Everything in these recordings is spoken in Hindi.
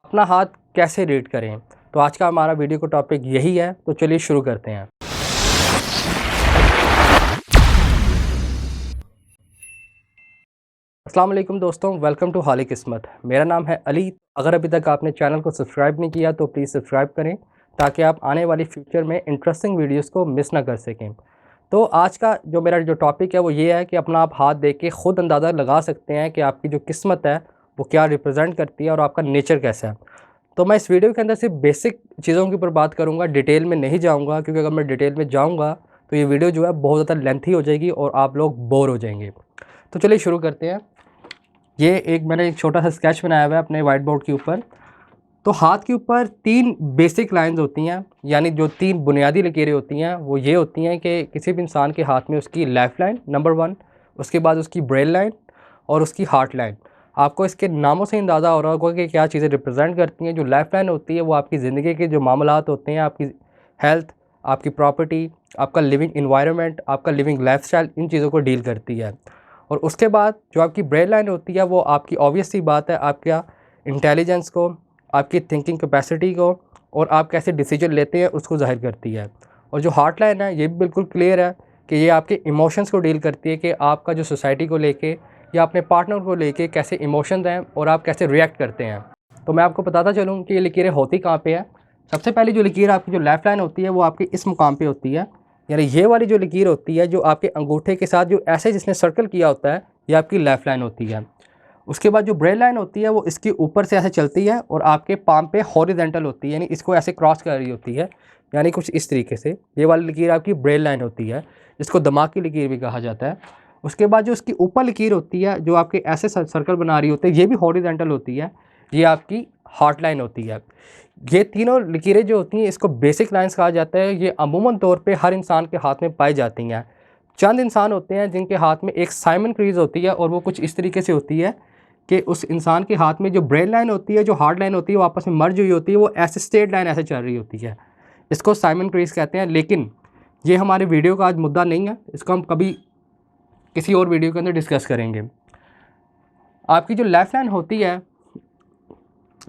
अपना हाथ कैसे रीड करें। तो आज का हमारा वीडियो का टॉपिक यही है, तो चलिए शुरू करते हैं। अस्सलाम वालेकुम दोस्तों, वेलकम टू हाली किस्मत। मेरा नाम है अली। अगर अभी तक आपने चैनल को सब्सक्राइब नहीं किया तो प्लीज़ सब्सक्राइब करें ताकि आप आने वाली फ्यूचर में इंटरेस्टिंग वीडियोस को मिस ना कर सकें। तो आज का मेरा जो टॉपिक है वो ये है कि अपना आप हाथ देख के ख़ुद अंदाज़ा लगा सकते हैं कि आपकी जो किस्मत है वो क्या रिप्रेजेंट करती है और आपका नेचर कैसा है। तो मैं इस वीडियो के अंदर सिर्फ बेसिक चीज़ों के ऊपर बात करूँगा, डिटेल में नहीं जाऊँगा, क्योंकि अगर मैं डिटेल में जाऊँगा तो ये वीडियो जो है बहुत ज़्यादा लेंथी हो जाएगी और आप लोग बोर हो जाएंगे। तो चलिए शुरू करते हैं। ये मैंने एक छोटा सा स्केच बनाया हुआ है अपने वाइट बोर्ड के ऊपर। तो हाथ के ऊपर 3 बेसिक लाइंस होती हैं, यानी जो 3 बुनियादी लकीरें होती हैं वो ये होती हैं कि किसी भी इंसान के हाथ में उसकी लेफ़्ट लाइन नंबर 1, उसके बाद उसकी ब्रेन लाइन और उसकी हार्ट लाइन। आपको इसके नामों से अंदाज़ा हो रहा होगा कि क्या चीज़ें रिप्रेजेंट करती हैं। जो लेफ़्ट लाइन होती है वो आपकी ज़िंदगी के जो मामलात होते हैं, आपकी हेल्थ, आपकी प्रॉपर्टी, आपका लिविंग एनवायरनमेंट, आपका लिविंग लाइफ़स्टाइल, इन चीज़ों को डील करती है। और उसके बाद जो आपकी ब्रेन लाइन होती है वो आपकी ऑब्वियस सी बात है आपका इंटेलिजेंस को, आपकी थिंकिंग कैपेसिटी को और आप कैसे डिसीजन लेते हैं उसको ज़ाहिर करती है। और जो हार्ट लाइन है ये भी बिल्कुल क्लियर है कि ये आपके इमोशंस को डील करती है कि आपका जो सोसाइटी को लेके या अपने पार्टनर को लेके कैसे इमोशंस हैं और आप कैसे रिएक्ट करते हैं। तो मैं आपको बताता चलूँ कि ये लकीरें होती कहाँ पे है। सबसे पहली जो लकीर आपकी जो लेफ़्ट लाइन होती है वो आपके इस मुकाम पे होती है, यानी ये वाली जो लकीर होती है जो आपके अंगूठे के साथ जो ऐसे जिसने सर्कल किया होता है ये आपकी लेफ़्ट लाइन होती है। उसके बाद जो ब्रेन लाइन होती है वो इसके ऊपर से ऐसे चलती है और आपके पाम पे हॉरिजेंटल होती है, यानी इसको ऐसे क्रॉस कर रही होती है, यानी कुछ इस तरीके से। ये वाली लकीर आपकी ब्रेन लाइन होती है, जिसको दिमाग की लकीर भी कहा जाता है। उसके बाद जो उसकी ऊपर लकीर होती है जो आपके ऐसे सर्कल बना रही होती है, ये भी हॉरिजेंटल होती है, ये आपकी हार्ट लाइन होती है। ये तीनों लकीरें जो होती हैं इसको बेसिक लाइंस कहा जाता है। ये अमूमन तौर पे हर इंसान के हाथ में पाई जाती हैं। चंद इंसान होते हैं जिनके हाथ में एक साइमन क्रीज होती है और वो कुछ इस तरीके से होती है कि उस इंसान के हाथ में जो ब्रेन लाइन होती है, जो हार्ट लाइन होती है, वो आपस में मर्ज हुई होती है, वो ऐसे स्ट्रेट लाइन ऐसे चल रही होती है। इसको साइमन क्रीज कहते हैं। लेकिन ये हमारे वीडियो का आज मुद्दा नहीं है, इसको हम कभी किसी और वीडियो के अंदर डिस्कस करेंगे। आपकी जो लेफ़्ट लाइन होती है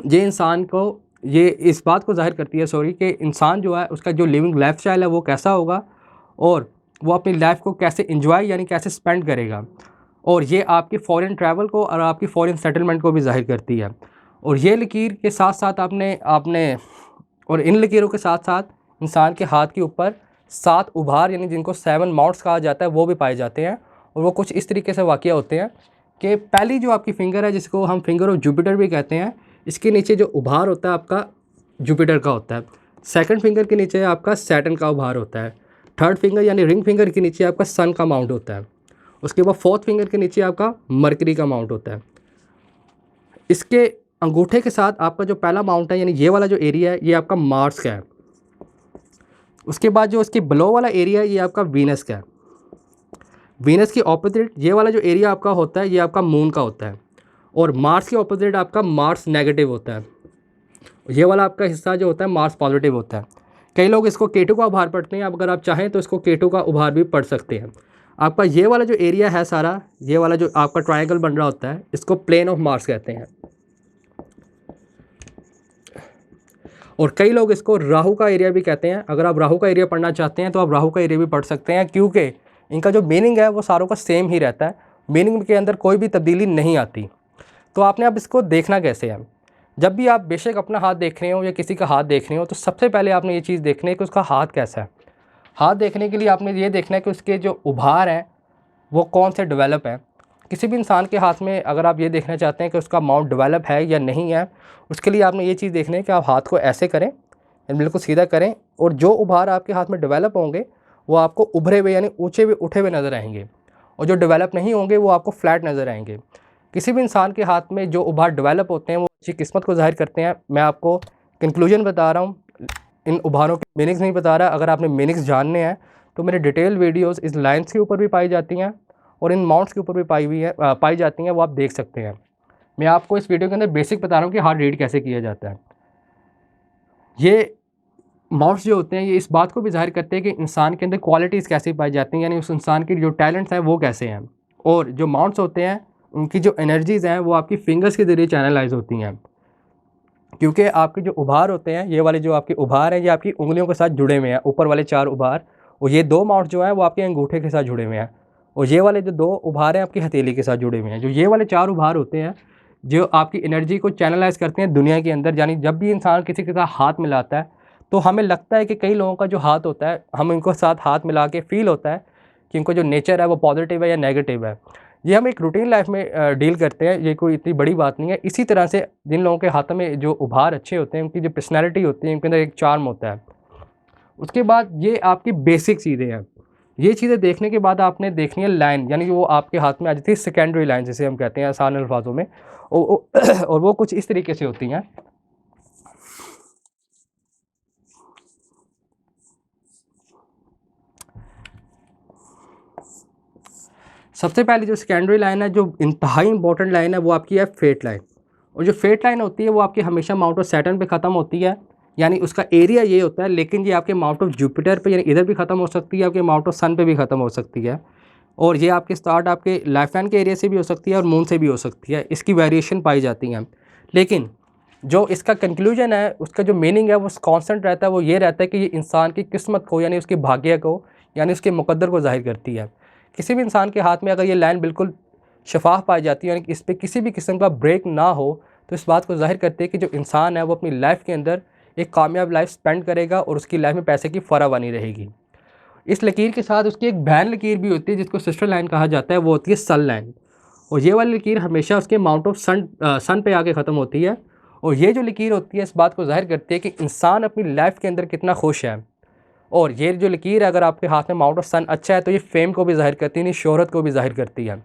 ये इंसान को, ये इस बात को ज़ाहिर करती है कि इंसान जो है उसका जो लिविंग लाइफस्टाइल है वो कैसा होगा और वो अपनी लाइफ को कैसे एंजॉय यानी कैसे स्पेंड करेगा। और ये आपके फॉरेन ट्रैवल को और आपकी फॉरेन सेटलमेंट को भी ज़ाहिर करती है। और ये लकीर के साथ साथ आपने आपने और इन लकीरों के साथ साथ इंसान के हाथ के ऊपर 7 उभार यानी जिनको 7 माउंट्स कहा जाता है वो भी पाए जाते हैं। और वो कुछ इस तरीके से वाक़या होते हैं कि पहली जो आपकी फ़िंगर है जिसको हम फिंगर ऑफ जुपिटर भी कहते हैं, इसके नीचे जो उभार होता है आपका जुपिटर का होता है। सेकंड फिंगर के नीचे आपका सैटर्न का उभार होता है। थर्ड फिंगर यानी रिंग फिंगर के नीचे आपका सन का माउंट होता है। उसके बाद फोर्थ फिंगर के नीचे आपका मरकरी का माउंट होता है। इसके अंगूठे के साथ आपका जो पहला माउंट है यानी ये वाला जो एरिया है ये आपका मार्स का है। उसके बाद जो इसके बिलो वाला एरिया है ये आपका वीनस का है। वीनस की ऑपोजिट ये वाला जो एरिया आपका होता है ये आपका मून का होता है। और मार्स के ऑपोजिट आपका मार्स नेगेटिव होता है। ये वाला आपका हिस्सा जो होता है मार्स पॉजिटिव होता है। कई लोग इसको केटू का उभार पढ़ते हैं, अब अगर आप चाहें तो इसको केटू का उभार भी पढ़ सकते हैं। आपका ये वाला जो एरिया है सारा, ये वाला जो आपका ट्रायंगल बन रहा होता है इसको प्लेन ऑफ मार्स कहते हैं। और कई लोग इसको राहु का एरिया भी कहते हैं। अगर आप राहु का एरिया पढ़ना चाहते हैं तो आप राहु का एरिया भी पढ़ सकते हैं, क्योंकि इनका जो मीनिंग है वो सारों का सेम ही रहता है, मीनिंग के अंदर कोई भी तब्दीली नहीं आती। तो आपने अब इसको देखना कैसे है। जब भी आप बेशक अपना हाथ देख रहे हो या किसी का हाथ देख रहे हो तो सबसे पहले आपने ये चीज़ देखनी है कि उसका हाथ कैसा है। हाथ देखने के लिए आपने ये देखना है कि उसके जो उभार हैं वो कौन से डेवलप हैं। किसी भी इंसान के हाथ में अगर आप ये देखना चाहते हैं कि उसका माउंट डेवलप है या नहीं है, उसके लिए आपने ये चीज़ देखनी है कि आप हाथ को ऐसे करें, बिल्कुल सीधा करें, और जो उभार आपके हाथ में डेवलप होंगे वो आपको उभरे हुए यानी ऊँचे हुए उठे हुए नज़र आएंगे, और जो डेवलप नहीं होंगे वो आपको फ्लैट नज़र आएंगे। किसी भी इंसान के हाथ में जो उभार डेवलप होते हैं वो अच्छी किस्मत को ज़ाहिर करते हैं। मैं आपको कंक्लूजन बता रहा हूँ, इन उभारों के मीनिंग्स नहीं बता रहा। अगर आपने मीनिंग्स जानने हैं तो मेरे डिटेल वीडियोस इस लाइन्स के ऊपर भी पाई जाती हैं और इन माउंट्स के ऊपर भी पाई जाती हैं, वो आप देख सकते हैं। मैं आपको इस वीडियो के अंदर बेसिक बता रहा हूँ कि हार्ट रीड कैसे किया जाता है। ये माउंट्स जो होते हैं ये इस बात को भी ज़ाहिर करते हैं कि इंसान के अंदर क्वालिटीज़ कैसी पाई जाती हैं, यानी उस इंसान की जो टैलेंट्स हैं वो कैसे हैं। और जो माउंट्स होते हैं उनकी जो एनर्जीज़ हैं वो आपकी फिंगर्स के ज़रिए चैनलाइज होती हैं। क्योंकि आपके जो उभार होते हैं, ये वाले जो आपके उभार हैं, ये आपकी उंगलियों के साथ जुड़े हुए हैं, ऊपर वाले 4 उभार, और ये 2 माउथ जो हैं वो आपके अंगूठे के साथ जुड़े हुए हैं, और ये वाले जो 2 उभार हैं आपकी हथेली के साथ जुड़े हुए हैं। जो ये वाले 4 उभार होते हैं, जो आपकी एनर्जी को चैनलाइज़ करते हैं दुनिया के अंदर, यानी जब भी इंसान किसी के साथ हाथ मिलाता है, तो हमें लगता है कि कई लोगों का जो हाथ होता है, हम इनको साथ हाथ मिला के फ़ील होता है कि इनको जो नेचर है वो पॉजिटिव है या नेगेटिव है। ये हम एक रूटीन लाइफ में डील करते हैं, ये कोई इतनी बड़ी बात नहीं है। इसी तरह से जिन लोगों के हाथों में जो उभार अच्छे होते हैं, उनकी जो पर्सनैलिटी होती है, उनके अंदर एक चार्म होता है। उसके बाद ये आपकी बेसिक चीज़ें हैं। ये चीज़ें देखने के बाद आपने देखनी है लाइन, यानी कि वो आपके हाथ में आ जाती है सेकेंडरी लाइन, जिसे हम कहते हैं आसान अल्फाजों में। और वो कुछ इस तरीके से होती हैं। सबसे पहले जो सेकेंडरी लाइन है, जो इंतहाई इंपॉर्टेंट लाइन है, वो आपकी है फेट लाइन। और जो फेट लाइन होती है वो आपकी हमेशा माउंट ऑफ सैटर्न पे ख़त्म होती है, यानी उसका एरिया ये होता है, लेकिन ये आपके माउंट ऑफ जुपिटर पे, यानी इधर भी ख़त्म हो सकती है, आपके माउंट ऑफ सन पे भी ख़त्म हो सकती है। और ये आपके स्टार्ट आपके लाइफ लाइन के एरिया से भी हो सकती है और मून से भी हो सकती है, इसकी वेरिएशन पाई जाती हैं। लेकिन जो इसका कंक्लूजन है, उसका जो मीनिंग है वो कांस्टेंट रहता है, वो ये रहता है कि ये इंसान की किस्मत को, यानी उसके भाग्य को, यानी उसके मुकद्दर को ज़ाहिर करती है। किसी भी इंसान के हाथ में अगर ये लाइन बिल्कुल शफाफ पाई जाती है, यानी कि इस पे किसी भी किस्म का ब्रेक ना हो, तो इस बात को ज़ाहिर करती है कि जो इंसान है वो अपनी लाइफ के अंदर एक कामयाब लाइफ स्पेंड करेगा और उसकी लाइफ में पैसे की फरावानी रहेगी। इस लकीर के साथ उसकी एक बहन लकीर भी होती है, जिसको सिस्टर लाइन कहा जाता है, वो होती है सन लाइन। और ये वाली लकीर हमेशा उसके माउंट ऑफ सन पे आके ख़त्म होती है। और ये जो लकीर होती है, इस बात को ज़ाहिर करती है कि इंसान अपनी लाइफ के अंदर कितना खुश है। और ये जो लकीर है, अगर आपके हाथ में माउंट ऑफ सन अच्छा है, तो ये फेम को भी ज़ाहिर करती है, यानी शोहरत को भी ज़ाहिर करती है।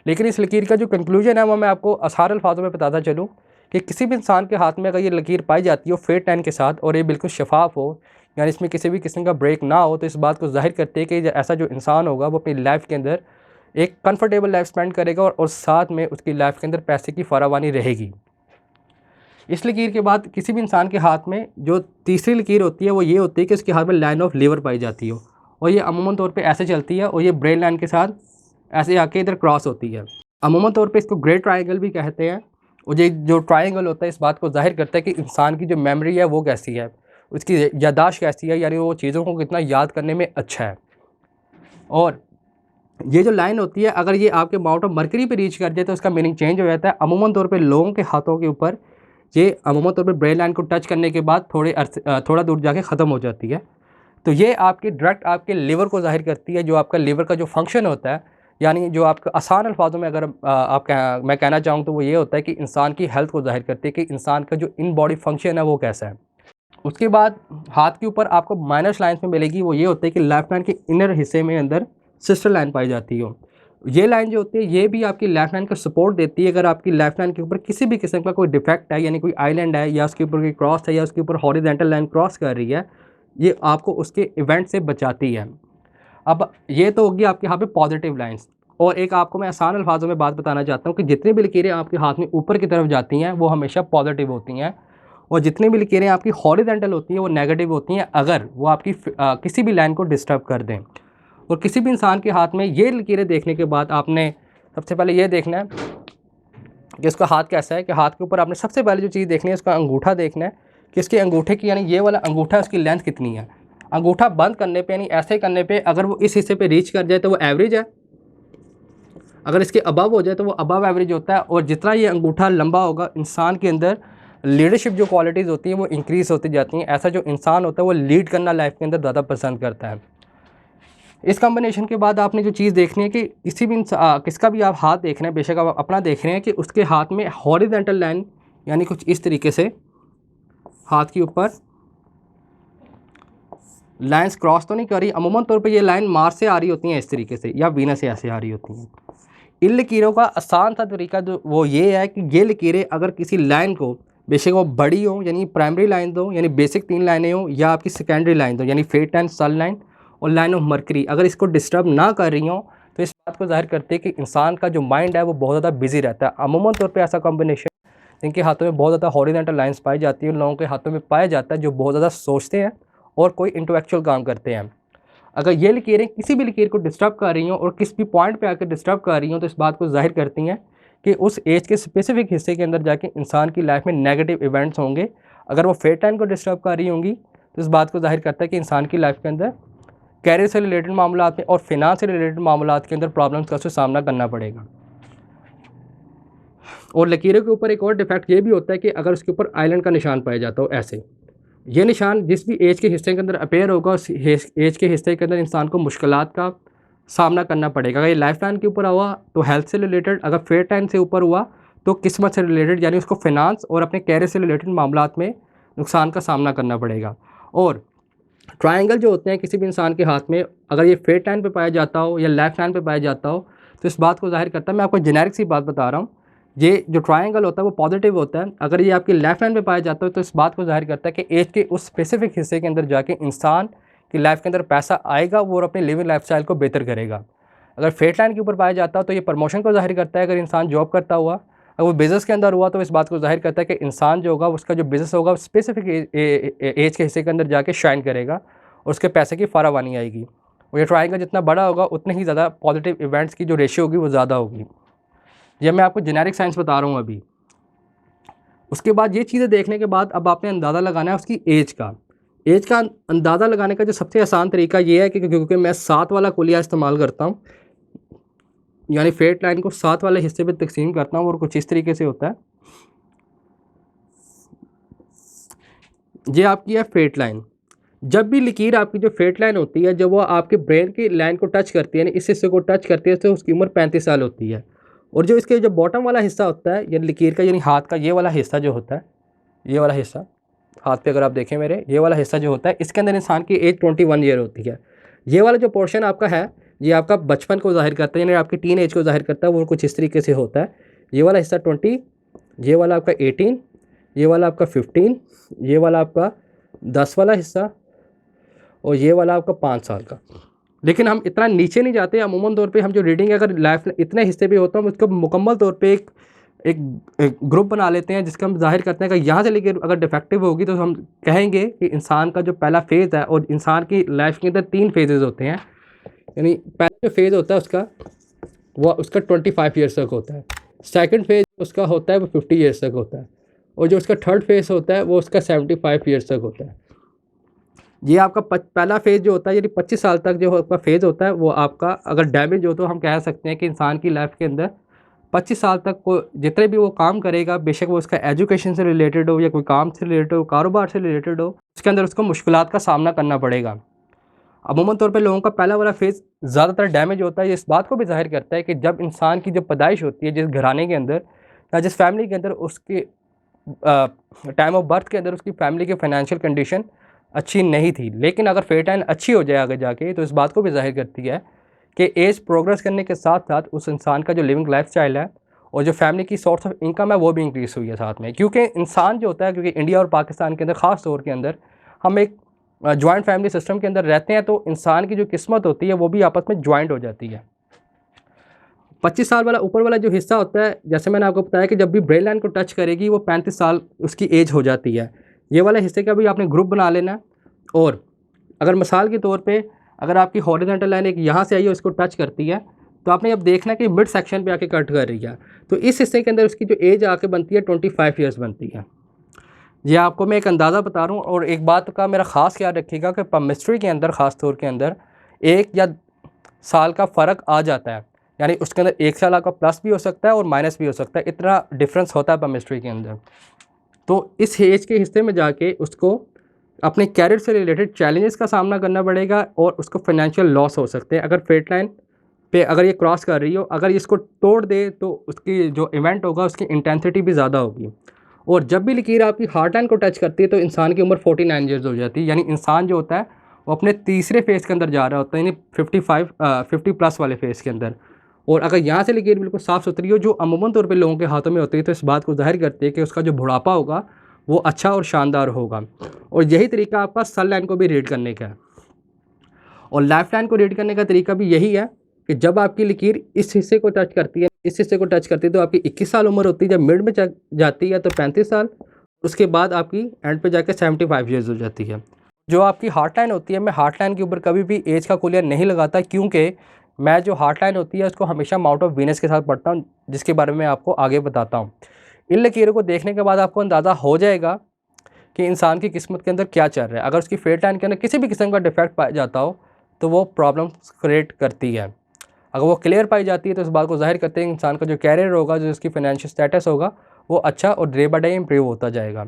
लेकिन इस लकीर का जो कंक्लूजन है वो मैं आपको आसान अल्फाजों में बताता चलूँ कि किसी भी इंसान के हाथ में अगर ये लकीर पाई जाती हो फेट लाइन के साथ, और ये बिल्कुल शफाफ हो, यानी इसमें किसी भी किस्म का ब्रेक ना हो, तो इस बात को ज़ाहिर करती है कि ऐसा जो इंसान होगा वो अपनी लाइफ के अंदर एक कंफर्टेबल लाइफ स्पेंड करेगा, और साथ में उसकी लाइफ के अंदर पैसे की फरावानी रहेगी। इस लकीर के बाद किसी भी इंसान के हाथ में जो तीसरी लकीर होती है वो ये होती है कि उसके हाथ में लाइन ऑफ लीवर पाई जाती हो, और ये अमूमन तौर पे ऐसे चलती है, और ये ब्रेन लाइन के साथ ऐसे आके इधर क्रॉस होती है। अमूमन तौर पे इसको ग्रेट ट्रायंगल भी कहते हैं। और ये जो ट्रायंगल होता है, इस बात को ज़ाहिर करता है कि इंसान की जो मेमोरी है वो कैसी है, उसकी याददाश्त कैसी है, यानी वो चीज़ों को कितना याद करने में अच्छा है। और ये जो लाइन होती है, अगर ये आपके माउंट ऑफ मरकरी पे रीच कर जाए तो उसका मीनिंग चेंज हो जाता है। अमूमन तौर पे लोगों के हाथों के ऊपर ये अमूमन तौर पे ब्रेन लाइन को टच करने के बाद थोड़ा दूर जाके ख़त्म हो जाती है। तो ये आपके डायरेक्ट आपके लिवर को ज़ाहिर करती है, जो आपका लिवर का जो फंक्शन होता है, यानी जो आपका आसान अल्फाजों में अगर मैं कहना चाहूँ तो वो ये होता है कि इंसान की हेल्थ को ज़ाहिर करती है कि इंसान का जो इन बॉडी फंक्शन है वो कैसा है। उसके बाद हाथ के ऊपर आपको माइनस लाइन्स में मिलेगी, वो ये होता है कि लेफ्ट हैंड के इनर हिस्से में अंदर सिस्टर लाइन पाई जाती हो। ये लाइन जो होती है ये भी आपकी लेफ्ट हैंड को सपोर्ट देती है। अगर आपकी लेफ्ट हैंड के ऊपर किसी भी किस्म का कोई डिफेक्ट है, यानी कोई आइलैंड है, या उसके ऊपर कोई क्रॉस है, या उसके ऊपर हॉरिजॉन्टल लाइन क्रॉस कर रही है, ये आपको उसके इवेंट से बचाती है। अब ये तो होगी आपके यहाँ पे पॉजिटिव लाइन्स। और एक आपको मैं आसान अल्फाजों में बात बताना चाहता हूँ कि जितनी भी लकीरें आपके हाथ में ऊपर की तरफ जाती हैं वो हमेशा पॉजिटिव होती हैं, और जितनी भी लकीरें आपकी हॉरिजॉन्टल होती हैं वो नेगेटिव होती हैं, अगर वो आपकी किसी भी लाइन को डिस्टर्ब कर दें। और किसी भी इंसान के हाथ में ये लकीरें देखने के बाद आपने सबसे पहले ये देखना है कि उसका हाथ कैसा है, कि हाथ के ऊपर आपने सबसे पहले जो चीज़ देखनी है उसका अंगूठा देखना है कि इसके अंगूठे की, यानी ये वाला अंगूठा उसकी लेंथ कितनी है। अंगूठा बंद करने पे, यानी ऐसे करने पे, अगर वो इस हिस्से पे रीच कर जाए तो वो एवरेज है, अगर इसके अबव हो जाए तो वो अबव एवरेज होता है। और जितना ये अंगूठा लंबा होगा, इंसान के अंदर लीडरशिप जो क्वालिटीज़ होती हैं वो इंक्रीज़ होती जाती हैं। ऐसा जो इंसान होता है वो लीड करना लाइफ के अंदर ज़्यादा पसंद करता है। इस कॉम्बिनेशन के बाद आपने जो चीज़ देखनी है कि किसी भी किसका भी आप हाथ देख रहे हैं, बेशक आप अपना देख रहे हैं, कि उसके हाथ में हॉरिजॉन्टल लाइन, यानी कुछ इस तरीके से हाथ के ऊपर लाइंस क्रॉस तो नहीं कर रही। अमूमन तौर पे ये लाइन मार्स से आ रही होती हैं इस तरीके से, या वीनस से ऐसे आ रही होती हैं। इन लकीरों का आसान सा तरीका जो वो ये है कि ये लकीरें अगर किसी लाइन को, बेशक वो बड़ी हो यानी प्राइमरी लाइन दो, यानी बेसिक 3 लाइनें हो, या आपकी सेकेंडरी लाइन दो यानी फेट लाइन, सन लाइन और लाइन ऑफ मरकरी, अगर इसको डिस्टर्ब ना कर रही हो, तो इस बात को ज़ाहिर करते हैं कि इंसान का जो माइंड है वो बहुत ज़्यादा बिजी रहता है। अमूमन तौर पर ऐसा कॉम्बिनेशन जिनके हाथों में बहुत ज़्यादा हॉरिजॉन्टल लाइंस पाई जाती है, उन लोगों के हाथों में पाया जाता है जो बहुत ज़्यादा सोचते हैं और कोई इंटेलेक्चुअल काम करते हैं। अगर ये लकीरें किसी भी लकीर को डिस्टर्ब कर रही हों और किसी भी पॉइंट पे आकर डिस्टर्ब कर रही हों, तो इस बात को ज़ाहिर करती हैं कि उस एज के स्पेसिफिक हिस्से के अंदर जाके इंसान की लाइफ में नेगेटिव इवेंट्स होंगे। अगर वो फेट लाइन को डिस्टर्ब कर रही होंगी तो इस बात को जाहिर करता है कि इंसान की लाइफ के अंदर कैरियर से रिलेटेड मामलात में और फिनांस से रिलेटेड मामलात के अंदर प्रॉब्लम्स का उसे सामना करना पड़ेगा। और लकीरों के ऊपर एक और डिफेक्ट ये भी होता है कि अगर उसके ऊपर आइलैंड का निशान पाया जाता हो ऐसे, ये निशान जिस भी एज के हिस्से के अंदर अपेयर होगा उस एज के हिस्से के अंदर इंसान को मुश्किलात का सामना करना पड़ेगा। अगर ये लाइफ लाइन के ऊपर हुआ तो हेल्थ से रिलेटेड, अगर फेट लाइन से ऊपर हुआ तो किस्मत से रिलेटेड, यानी उसको फिनांस और अपने कैरियर से रिलेटेड मामलात में नुकसान का सामना करना पड़ेगा। और ट्रायंगल जो होते हैं किसी भी इंसान के हाथ में, अगर ये फेट लाइन पे पाया जाता हो या लेफ्ट लाइन पे पाया जाता हो तो इस बात को जाहिर करता है, मैं आपको जेनेरिक सी बात बता रहा हूँ, ये जो ट्रायंगल होता है वो पॉजिटिव होता है। अगर ये आपकी लेफ्ट लाइन पे पाया जाता है तो इस बात को जाहिर करता है कि एज के उस स्पेसिफिक हिस्से के अंदर जाके इंसान की लाइफ के अंदर पैसा आएगा, वो अपनी लिविंग लाइफस्टाइल को बेहतर करेगा। अगर फेट लाइन के ऊपर पाया जाता है तो ये प्रमोशन को जाहिर करता है। अगर इंसान जॉब करता हुआ, अगर वो बिज़नेस के अंदर हुआ तो इस बात को जाहिर करता है कि इंसान जो होगा उसका जो बिज़नेस होगा स्पेसिफिक एज के हिस्से के अंदर जाके शाइन करेगा और उसके पैसे की फरावानी आएगी। और ये ट्रायंगल जितना बड़ा होगा उतने ही ज़्यादा पॉजिटिव इवेंट्स की जो रेशियो होगी वो ज़्यादा होगी। ये मैं आपको जेनेरिक साइंस बता रहा हूँ अभी। उसके बाद ये चीज़ें देखने के बाद अब आपने अंदाज़ा लगाना है उसकी एज का। एज का अंदाज़ा लगाने का जो सबसे आसान तरीका ये है कि क्योंकि मैं 7 वाला कुलिया इस्तेमाल करता हूँ, यानी फेट लाइन को 7 वाले हिस्से में तकसीम करता हूँ और कुछ इस तरीके से होता है। ये आपकी है फेट लाइन। जब भी लकीर आपकी जो फेट लाइन होती है, जब वो आपके ब्रेन की लाइन को टच करती है, यानी इस हिस्से को टच करती है, तो उसकी उम्र 35 साल होती है। और जो इसके जो बॉटम वाला हिस्सा होता है यानी लकीर का, यानी हाथ का ये वाला हिस्सा जो होता है, ये वाला हिस्सा हाथ पे अगर आप देखें मेरे, ये वाला हिस्सा जो होता है, इसके अंदर इंसान की एज 21 ईयर होती है। ये वाला जो पोर्शन आपका है ये आपका बचपन को जाहिर करता है, यानी आपकी टीन एज को जाहिर करता है। वो कुछ इस तरीके से होता है। ये वाला हिस्सा 20, ये वाला आपका 18, ये वाला आपका 15, ये वाला आपका 10 वाला हिस्सा और ये वाला आपका 5 साल का। लेकिन हम इतना नीचे नहीं जाते। अमूमन तौर पे हम जो रीडिंग है, अगर लाइफ इतने हिस्से भी होता है, हम उसको मुकम्मल तौर पे एक ग्रुप बना लेते हैं जिसका हम जाहिर करते हैं कि यहाँ से लेकर अगर डिफेक्टिव होगी तो हम कहेंगे कि इंसान का जो पहला फेज़ है, और इंसान की लाइफ के अंदर 3 फेजेज़ होते हैं। यानी पहला जो फेज़ होता है वो उसका 25 ईयर्स तक होता है। सेकंड फेज़ उसका होता है वो 50 ईयर्स तक होता है। और जो उसका थर्ड फेज़ होता है वो उसका 75 ईयर्स तक होता है। ये आपका पहला फेज़ जो होता है, यानी 25 साल तक जो आपका फेज़ होता है, वो आपका अगर डैमेज हो तो हम कह सकते हैं कि इंसान की लाइफ के अंदर 25 साल तक को जितने भी वो काम करेगा, बेशक वो उसका एजुकेशन से रिलेटेड हो या कोई काम से रिलेटेड हो, कारोबार से रिलेटेड हो, उसके अंदर उसको मुश्किलात का सामना करना पड़ेगा। अमूमन तौर पे लोगों का पहला वाला फेज़ ज़्यादातर डैमेज होता है। ये इस बात को भी ज़ाहिर करता है कि जब इंसान की जो पैदाइश होती है, जिस घराने के अंदर या जिस फैमिली के अंदर, उसके टाइम ऑफ बर्थ के अंदर उसकी फैमिली की फाइनेंशियल कंडीशन अच्छी नहीं थी। लेकिन अगर फेट लाइन अच्छी हो जाए आगे जाके तो इस बात को भी ज़ाहिर करती है कि एज प्रोग्रेस करने के साथ साथ उस इंसान का जो लिविंग लाइफस्टाइल है और जो फैमिली की सोर्स ऑफ इनकम है वो भी इंक्रीज़ हुई है साथ में। क्योंकि इंसान जो होता है, क्योंकि इंडिया और पाकिस्तान के अंदर ख़ास तौर के अंदर हम एक जॉइंट फैमिली सिस्टम के अंदर रहते हैं, तो इंसान की जो किस्मत होती है वो भी आपस में जॉइंट हो जाती है। 25 साल वाला ऊपर वाला जो हिस्सा होता है, जैसे मैंने आपको बताया कि जब भी ब्रेन लाइन को टच करेगी वो 35 साल उसकी एज हो जाती है। ये वाला हिस्से का भी आपने ग्रुप बना लेना है। और अगर मिसाल के तौर पे अगर आपकी हॉरिजॉन्टल लाइन एक यहाँ से आई है, उसको टच करती है, तो आपने अब देखना है कि मिड सेक्शन पे आके कट कर रही है, तो इस हिस्से के अंदर उसकी जो एज आके बनती है 25 ईयर्स बनती है। ये आपको मैं एक अंदाज़ा बता रहा हूँ। और एक बात का मेरा ख़ास ख्याल रखिएगा कि पमिस्ट्री के अंदर ख़ास तौर के अंदर 1 या साल का फ़र्क आ जाता है, यानी उसके अंदर 1 साल आपका प्लस भी हो सकता है और माइनस भी हो सकता है, इतना डिफरेंस होता है पमिस्ट्री के अंदर। तो इस एज के हिस्से में जाके उसको अपने कैरियर से रिलेटेड चैलेंजेस का सामना करना पड़ेगा और उसको फाइनेंशियल लॉस हो सकते हैं अगर फेट लाइन पे अगर ये क्रॉस कर रही हो। अगर इसको तोड़ दे तो उसकी जो इवेंट होगा उसकी इंटेंसिटी भी ज़्यादा होगी। और जब भी लकीर आपकी हार्ट लाइन को टच करती है तो इंसान की उम्र 49 ईयर्स हो जाती है, यानी इंसान जो होता है वो अपने तीसरे फेज़ के अंदर जा रहा होता है, यानी 50 प्लस वाले फेज़ के अंदर। और अगर यहाँ से लकीर बिल्कुल साफ़ सुथरी हो, जो अमूमन तौर पे लोगों के हाथों में होती है, तो इस बात को ज़ाहिर करती है कि उसका जो बुढ़ापा होगा वो अच्छा और शानदार होगा। और यही तरीका आपका सन लाइन को भी रीड करने का है। और लाइफ लाइन को रीड करने का तरीका भी यही है कि जब आपकी लकीर इस हिस्से को टच करती है, इस हिस्से को टच करती है, तो आपकी 21 साल उम्र होती है। जब मिड में जाती है तो 35 साल, उसके बाद आपकी एंड पे जाकर 75 ईयर्स हो जाती है। जो आपकी हार्ट लाइन होती है, मैं हार्ट लाइन के ऊपर कभी भी एज का कुलियर नहीं लगाता, क्योंकि मैं जो हार्ट लाइन होती है उसको हमेशा माउंट ऑफ वीनस के साथ पढ़ता हूँ, जिसके बारे में आपको आगे बताता हूँ। इन लकीरों को देखने के बाद आपको अंदाज़ा हो जाएगा कि इंसान की किस्मत के अंदर क्या चल रहा है। अगर उसकी फेट लाइन के अंदर किसी भी किस्म का डिफेक्ट पाया जाता हो तो वो प्रॉब्लम क्रिएट करती है। अगर वो क्लियर पाई जाती है तो इस बात को ज़ाहिर करते हैं इंसान का जो कैरियर होगा, जो उसकी फाइनेंशियल स्टेटस होगा, वो अच्छा और डे बाय डे इम्प्रूव होता जाएगा।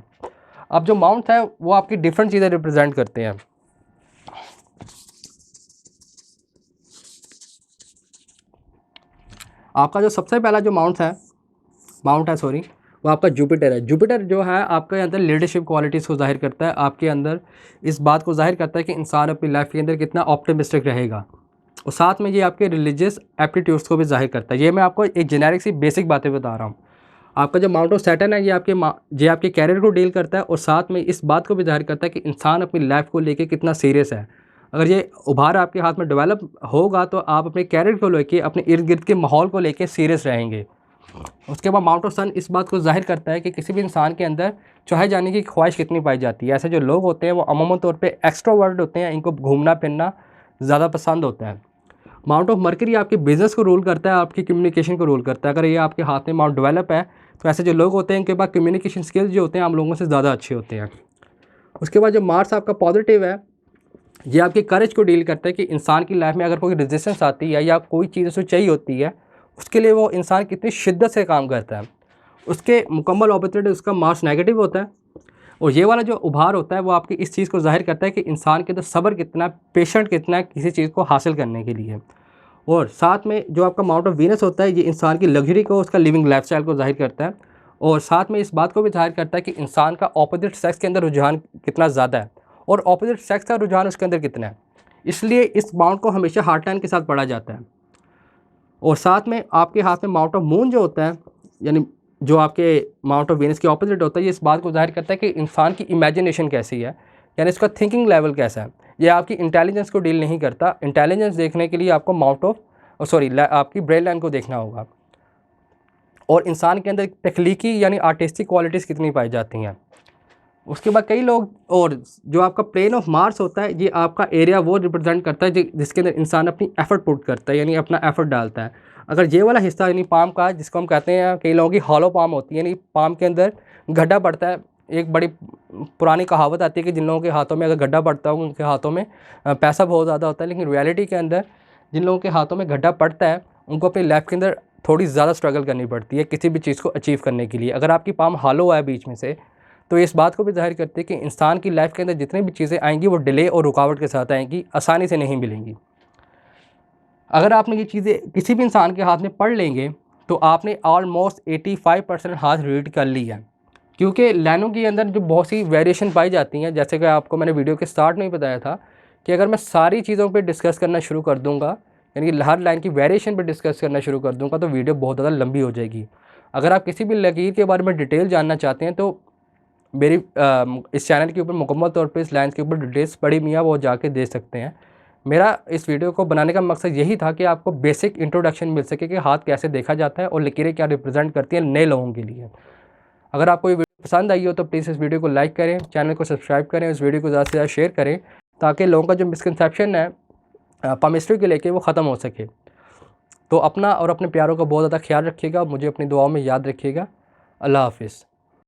अब जो माउंट है वो आपकी डिफरेंट चीज़ें रिप्रेजेंट करते हैं। आपका जो सबसे पहला जो माउंट है सॉरी, वो आपका जुपिटर है। जुपिटर जो है आपके अंदर लीडरशिप क्वालिटीज़ को ज़ाहिर करता है, आपके अंदर इस बात को ज़ाहिर करता है कि इंसान अपनी लाइफ के अंदर कितना ऑप्टिमिस्टिक रहेगा, और साथ में ये आपके रिलीजियस एप्टीट्यूड्स को भी ज़ाहिर करता है। ये मैं आपको एक जेनेरिक सी बेसिक बातें बता रहा हूँ। आपका जो माउंट ऑफ सैटर्न है ये आपके कैरियर को डील करता है, और साथ में इस बात को भी ज़ाहिर करता है कि इंसान अपनी लाइफ को लेके कितना सीरियस है। अगर ये उभार आपके हाथ में डेवलप होगा तो आप अपने कैरियर को लेके, अपने इर्द गिर्द के माहौल को लेके सीरियस रहेंगे। उसके बाद माउंट ऑफ सन इस बात को ज़ाहिर करता है कि किसी भी इंसान के अंदर चाहे जाने की ख्वाहिश कितनी पाई जाती है। ऐसे जो लोग होते हैं वो अमूमन तौर पे एक्स्ट्रोवर्ट होते हैं, इनको घूमना फिरना ज़्यादा पसंद होता है। माउंट ऑफ मरकरी आपके बिजनेस को रूल करता है, आपकी कम्युनिकेशन को रूल करता है। अगर ये आपके हाथ में माउंट डेवलप है तो ऐसे जो लोग होते हैं इनके पास कम्युनिकेशन स्किल्स जो होते हैं आम लोगों से ज़्यादा अच्छे होते हैं। उसके बाद जो मार्स आपका पॉजिटिव है, ये आपके करेज को डील करता है कि इंसान की लाइफ में अगर कोई रेजिस्टेंस आती है या कोई चीज़ उसे चाहिए होती है, उसके लिए वो इंसान कितनी शिद्दत से काम करता है। उसके मुकम्मल ऑपोजिट उसका मार्स नेगेटिव होता है, और ये वाला जो उभार होता है वो आपकी इस चीज़ को ज़ाहिर करता है कि इंसान के अंदर सब्र कितना, पेशेंट कितना है किसी चीज़ को हासिल करने के लिए। और साथ में जो आपका माउंट ऑफ वीनस होता है ये इंसान की लग्जरी को, उसका लिविंग लाइफस्टाइल को ज़ाहिर करता है, और साथ में इस बात को भी ज़ाहिर करता है कि इंसान का ऑपोजिट सेक्स के अंदर रुझान कितना ज़्यादा है और ऑपोजिट सेक्स का रुझान उसके अंदर कितना है। इसलिए इस माउंट को हमेशा हार्ट लाइन के साथ पढ़ा जाता है। और साथ में आपके हाथ में माउंट ऑफ मून जो होता है, यानी जो आपके माउंट ऑफ वीनस के ऑपोजिट होता है, ये इस बात को ज़ाहिर करता है कि इंसान की इमेजिनेशन कैसी है, यानी इसका थिंकिंग लेवल कैसा है। ये आपकी इंटेलिजेंस को डील नहीं करता। इंटेलिजेंस देखने के लिए आपको माउंट ऑफ आपकी ब्रेन लाइन को देखना होगा, और इंसान के अंदर तख्लीकी यानी आर्टिस्टिक क्वालिटीज़ कितनी पाई जाती हैं। उसके बाद कई लोग, और जो आपका प्लेन ऑफ मार्स होता है ये आपका एरिया वो रिप्रेजेंट करता है जिसके अंदर इंसान अपनी एफर्ट पुट करता है, यानी अपना एफर्ट डालता है। अगर ये वाला हिस्सा यानी पाम का, जिसको हम कहते हैं, कई लोगों की हॉलो पाम होती है, यानी पाम के अंदर गड्ढा पड़ता है। एक बड़ी पुरानी कहावत आती है कि जिन लोगों के हाथों में अगर गड्ढा पड़ता है उनके हाथों में पैसा बहुत ज़्यादा होता है, लेकिन रियलिटी के अंदर जिन लोगों के हाथों में गड्ढा पड़ता है उनको अपनी लाइफ के अंदर थोड़ी ज़्यादा स्ट्रगल करनी पड़ती है किसी भी चीज़ को अचीव करने के लिए। अगर आपकी पाम हॉलो है बीच में से, तो इस बात को भी ज़ाहिर करती है कि इंसान की लाइफ के अंदर जितनी भी चीज़ें आएंगी वो डिले और रुकावट के साथ आएंगी, आसानी से नहीं मिलेंगी। अगर आपने ये चीज़ें किसी भी इंसान के हाथ में पढ़ लेंगे तो आपने ऑलमोस्ट 85% हाथ रीड कर ली है, क्योंकि लाइनों के अंदर जो बहुत सी वेरिएशन पाई जाती हैं। जैसे कि आपको मैंने वीडियो के स्टार्ट में ही बताया था कि अगर मैं सारी चीज़ों पे डिस्कस करना शुरू कर दूंगा, यानी कि हर लाइन की वेरिएशन पे डिस्कस करना शुरू कर दूंगा, तो वीडियो बहुत ज़्यादा लंबी हो जाएगी। अगर आप किसी भी लकीर के बारे में डिटेल जानना चाहते हैं तो मेरी इस चैनल के ऊपर मुकम्मल तौर पे इस लाइन के ऊपर डिटेल्स पड़ी हुई हैं, वो जाके दे सकते हैं। मेरा इस वीडियो को बनाने का मकसद यही था कि आपको बेसिक इंट्रोडक्शन मिल सके कि हाथ कैसे देखा जाता है और लकीरें क्या रिप्रेजेंट करती हैं नए लोगों के लिए। अगर आपको ये वीडियो पसंद आई हो तो प्लीज़ इस वीडियो को लाइक करें, चैनल को सब्सक्राइब करें, इस वीडियो को ज़्यादा से ज़्यादा शेयर करें, ताकि लोगों का जो मिसकंसेप्शन है पामिस्ट्री को लेके वो ख़त्म हो सके। तो अपना और अपने प्यारों का बहुत ज़्यादा ख्याल रखिएगा, मुझे अपनी दुआओं में याद रखिएगा। अल्लाह हाफिज़।